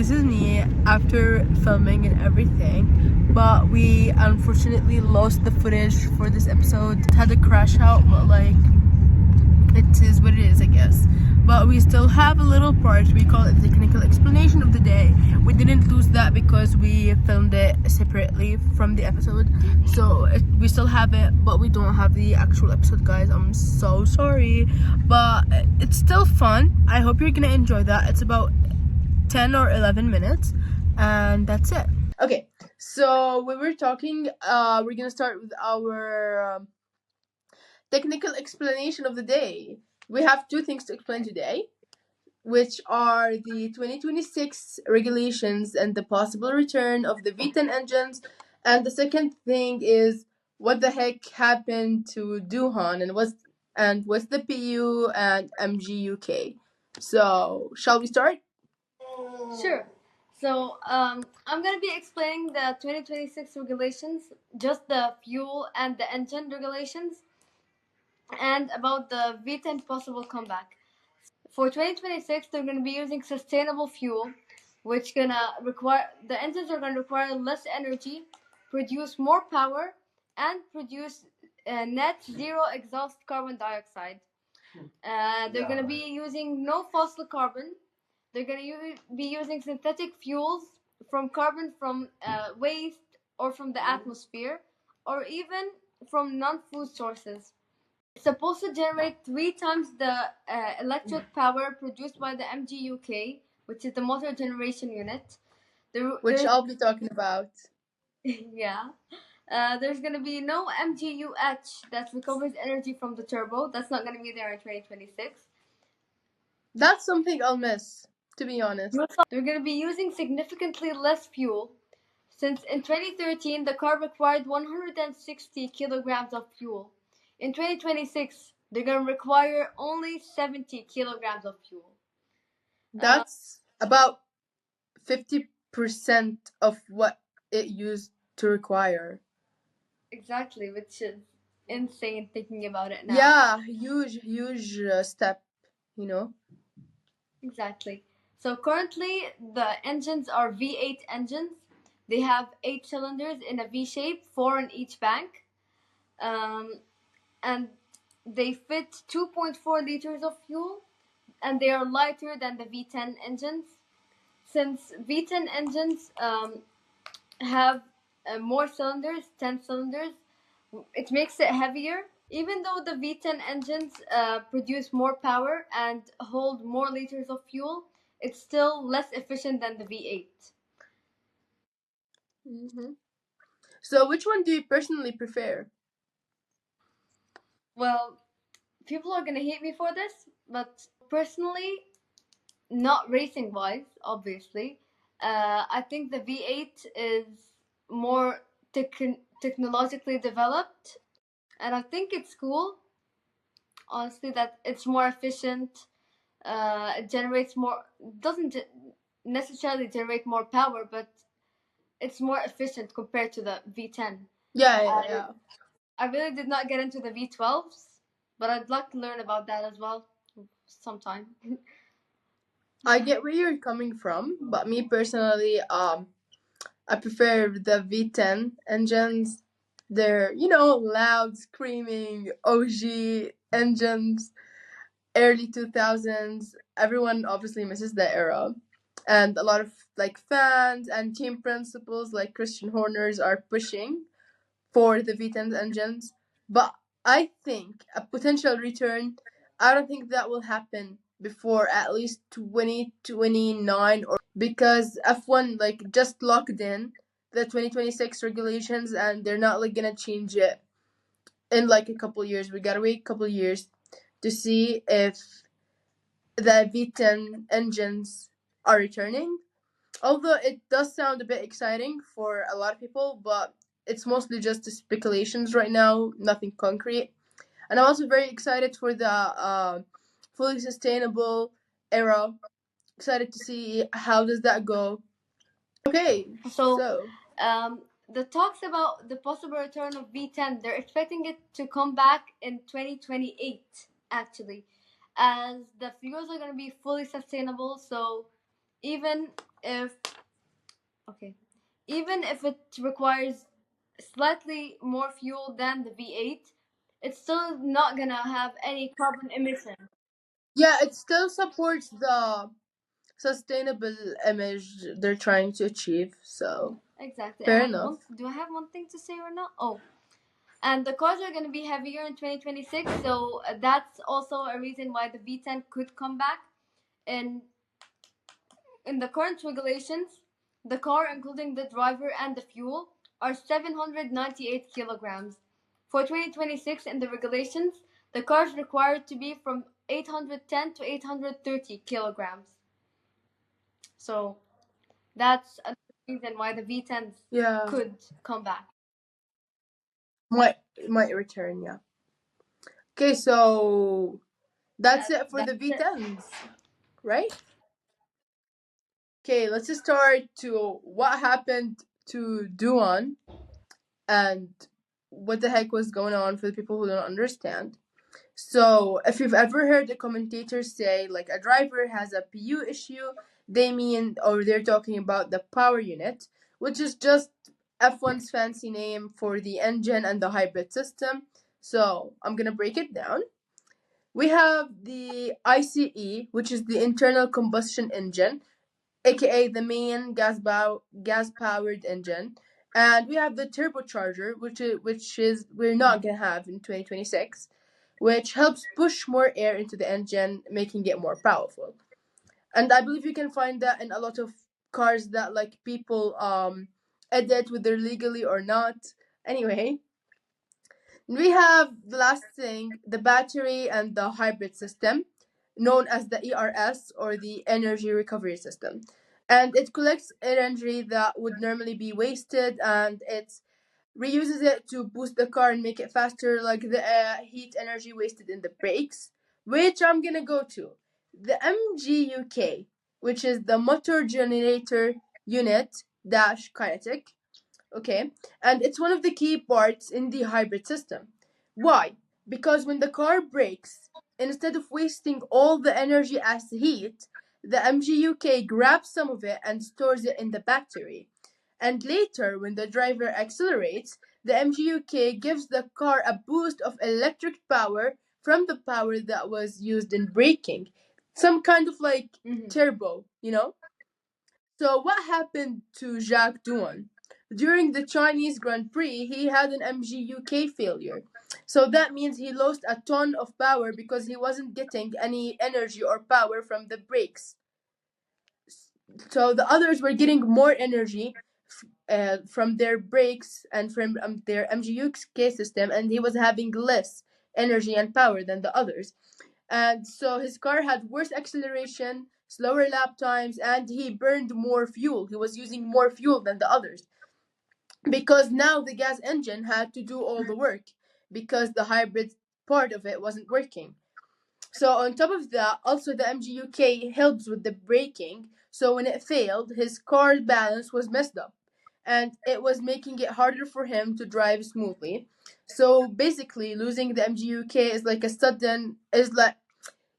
This is me after filming and everything, but we unfortunately lost the footage for this episode. It had to crash out, but like, it is what it is, I guess. But we still have a little part. We call it the technical explanation of the day. We didn't lose that because we filmed it separately from the episode, so we still have it, but we don't have the actual episode, guys. I'm so sorry, but it's still fun. I hope you're gonna enjoy that. It's about 10 or 11 minutes, and that's it. Okay, so we were talking, we're gonna start with our technical explanation of the day. We have two things to explain today, which are the 2026 regulations and the possible return of the V10 engines. And the second thing is what the heck happened to doohan and what's the PU and MGU-K. So, shall we start? Sure. So I'm going to be explaining the 2026 regulations, just the fuel and the engine regulations, and about the V10 possible comeback. For 2026, they're going to be using sustainable fuel, which the engines are going to require less energy, produce more power, and produce net zero exhaust carbon dioxide. They're going to be using no fossil carbon. They're going to be using synthetic fuels from carbon from waste or from the atmosphere, or even from non-food sources. It's supposed to generate 3 times the electric power produced by the MGU-K, which is the motor generation unit. Which I'll be talking about. Yeah. There's going to be no MGU-H that recovers energy from the turbo. That's not going to be there in 2026. That's something I'll miss, to be honest. They're going to be using significantly less fuel, since in 2013 the car required 160 kilograms of fuel. In 2026, they're going to require only 70 kilograms of fuel. That's about 50% of what it used to require. Exactly, which is insane thinking about it now. Yeah, huge step, you know. Exactly. So currently the engines are V8 engines. They have 8 cylinders in a V shape, 4 in each bank. And they fit 2.4 liters of fuel, and they are lighter than the V10 engines. Since V10 engines have more cylinders, 10 cylinders, it makes it heavier. Even though the V10 engines produce more power and hold more liters of fuel, it's still less efficient than the V8. Mm-hmm. So which one do you personally prefer? Well, people are going to hate me for this, but personally, not racing wise, obviously, I think the V8 is more technologically developed, and I think it's cool, honestly, that it's more efficient. It generates more, doesn't necessarily generate more power, but it's more efficient compared to the V10. Yeah. I really did not get into the V12s, but I'd like to learn about that as well sometime. I get where you're coming from, but me personally, I prefer the V10 engines. They're, loud, screaming, OG engines, early 2000s. Everyone obviously misses that era. And a lot of fans and team principals like Christian Horners are pushing for the V10 engines. But I think a potential return, I don't think that will happen before at least 2029, or because F1 just locked in the 2026 regulations and they're not gonna change it in a couple years. We gotta wait a couple years to see if the V10 engines are returning. Although it does sound a bit exciting for a lot of people, but it's mostly just speculations right now, nothing concrete. And I'm also very excited for the fully sustainable era. Excited to see how does that go. Okay, so the talks about the possible return of V10, they're expecting it to come back in 2028, actually, as the fuels are going to be fully sustainable. So even if okay, even if it requires slightly more fuel than the V8, it's still not gonna have any carbon emission. Yeah, it still supports the sustainable image they're trying to achieve. So Exactly. fair And enough. do I have one thing to say or not? Oh, and the cars are going to be heavier in 2026, so that's also a reason why the V10 could come back. In the current regulations, the car, including the driver and the fuel, are 798 kilograms. For 2026, in the regulations, the car is required to be from 810 to 830 kilograms. So that's another reason why the V10s Yeah, could come back. might return. Yeah. Okay, so that's it for That's the it. V10s, right? Okay, let's just start to what happened to doohan and what the heck was going on for the people who don't understand. So, if you've ever heard a commentator say, like, a driver has a PU issue, they mean, or they're talking about the power unit, which is just F1's fancy name for the engine and the hybrid system. So, I'm gonna break it down. We have the ICE, which is the internal combustion engine, aka the main gas powered engine, and we have the turbocharger, which is we're not gonna have in 2026, which helps push more air into the engine, making it more powerful. And I believe you can find that in a lot of cars that like people edit whether legally or not. Anyway, we have the last thing, the battery and the hybrid system, known as the ERS or the energy recovery system. And it collects energy that would normally be wasted and it reuses it to boost the car and make it faster, like the heat energy wasted in the brakes, which I'm gonna go to. The MGU-K, which is the motor generator unit dash kinetic. Okay, and it's one of the key parts in the hybrid system. Why? Because when the car brakes, instead of wasting all the energy as heat, the MGU-K grabs some of it and stores it in the battery. And later, when the driver accelerates, the MGU-K gives the car a boost of electric power from the power that was used in braking. Some kind of like turbo, you know? So what happened to Jacques Doohan? During the Chinese Grand Prix, he had an MGU-K failure. So that means he lost a ton of power because he wasn't getting any energy or power from the brakes. So the others were getting more energy from their brakes and from their MGU-K system, and he was having less energy and power than the others. And so his car had worse acceleration, slower lap times, and he burned more fuel. He was using more fuel than the others because now the gas engine had to do all the work because the hybrid part of it wasn't working. So on top of that, also the MGU-K helps with the braking. So when it failed, his car balance was messed up, and it was making it harder for him to drive smoothly. So basically, losing the MGU-K is like a sudden is like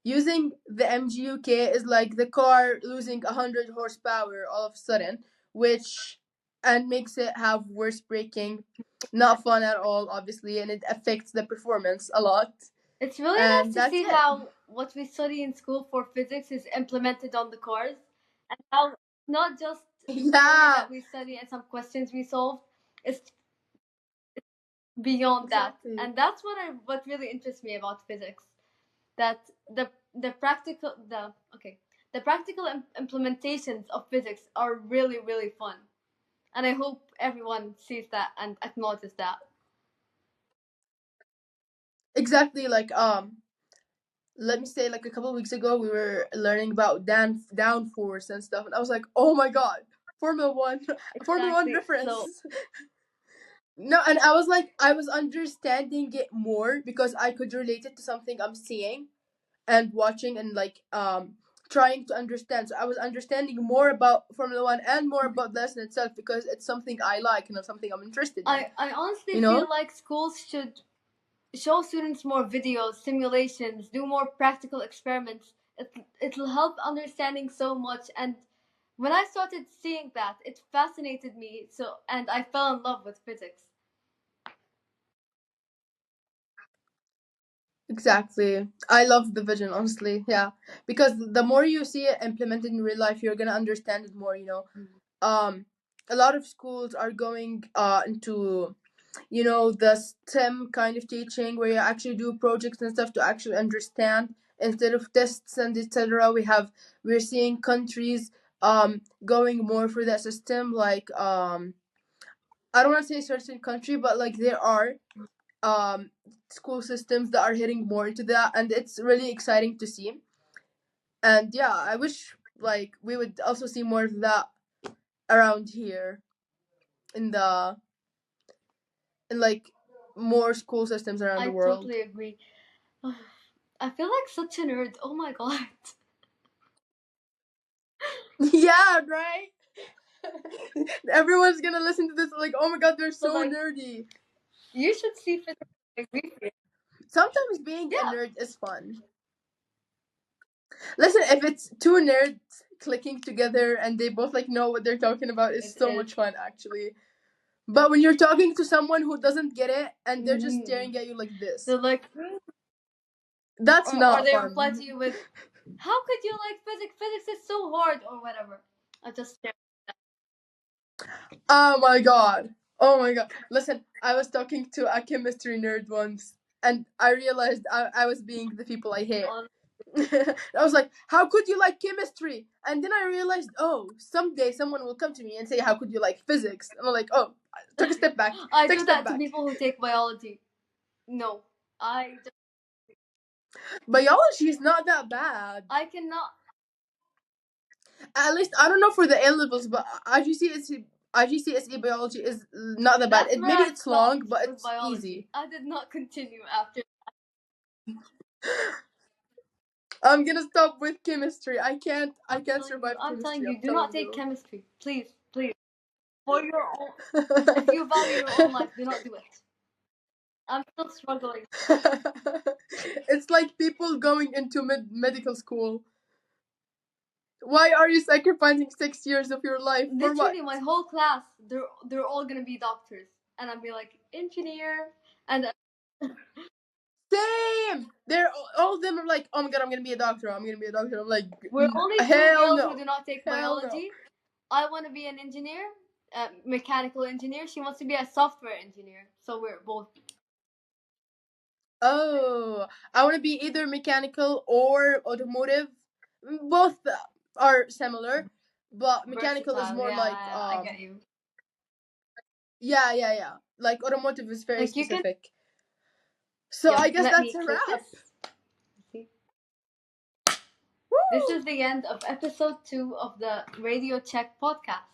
using the MGU-K is like the car losing 100 horsepower all of a sudden, which and makes it have worse braking. Not fun at all, obviously, and it affects the performance a lot. It's really And nice to that's see it. how what we study in school for physics is implemented on the cars, and how it's not just theory Yeah, that we study and some questions we solve. It's beyond exactly. that, and that's what really interests me about physics. That the practical the practical implementations of physics are really really fun, and I hope everyone sees that and acknowledges that. Exactly. Like let me say, like a couple of weeks ago, we were learning about downforce and stuff, and I was like, oh my god, Formula One, Formula One Exactly. So reference. No, and I was like, I was understanding it more because I could relate it to something I'm seeing and watching and like trying to understand. So I was understanding more about Formula One and more about the lesson itself because it's something I like and it's something I'm interested in. I honestly You feel know? like schools should show students more videos, simulations, do more practical experiments. It'll help understanding so much, and When I started seeing that, it fascinated me. So, and I fell in love with physics. Exactly. I love the vision, honestly. Yeah. Because the more you see it implemented in real life, you're gonna understand it more, you know. Um a lot of schools are going into, you know, the STEM kind of teaching where you actually do projects and stuff to actually understand instead of tests and etc. We're seeing countries going more for that system, like I don't want to say certain country, but like there are um school systems that are hitting more into that, and it's really exciting to see. And yeah, I wish like we would also see more of that around here in the in like more school systems around I the world. totally agree. I feel like such a nerd. Oh my god. Yeah, right. Everyone's gonna listen to this like, oh my god, they're so like, nerdy. You should see physics. I agree with you. Sometimes being a Yeah. nerd is fun. Listen, if it's two nerds clicking together and they both like know what they're talking about, it's It so is. much fun actually. But when you're talking to someone who doesn't get it and they're just Mhm. staring at you like this, They're like, that's or not they fun. reply to you with, "How could you like physics? Physics is so hard," or whatever. I just stare. Oh my god. Oh my god. Listen, I was talking to a chemistry nerd once and I realized I was being the people I hate. On I was like, how could you like chemistry? And then I realized, oh, someday someone will come to me and say, how could you like physics? And I'm like, oh, I took a step back. I Take a do step that to back. people who take biology. No, Biology is not that bad. I cannot. At least I don't know for the A levels, but IGCSE biology is not that bad. That's where Maybe I it's long, stopped but with it's biology. easy. I did not continue after. I'm gonna stop with chemistry. I can't Telling survive I'm telling chemistry. you, I'm do not telling take you. chemistry, please, please. For your own, if you value your own life, do not do it. I'm still struggling. It's like people going into medical school. Why are you sacrificing 6 years of your life for what? Literally, my whole class, they're all gonna be doctors, and I'll be like engineer, and Same. They're all of them are like, oh my god, I'm gonna be a doctor. I'm gonna be a doctor. I'm like, we're only two hell girls who no, do not take hell no. biology. I want to be an engineer, a mechanical engineer. She wants to be a software engineer. So we're both. Oh, I want to be either mechanical or automotive. Both are similar, but mechanical is Versatile. more Yeah, like I get you. yeah. Like automotive is very Like you can. specific. So Yeah, I guess let that's me a click wrap. this. See? This Woo! is the end of episode 2 of the Radio Check podcast.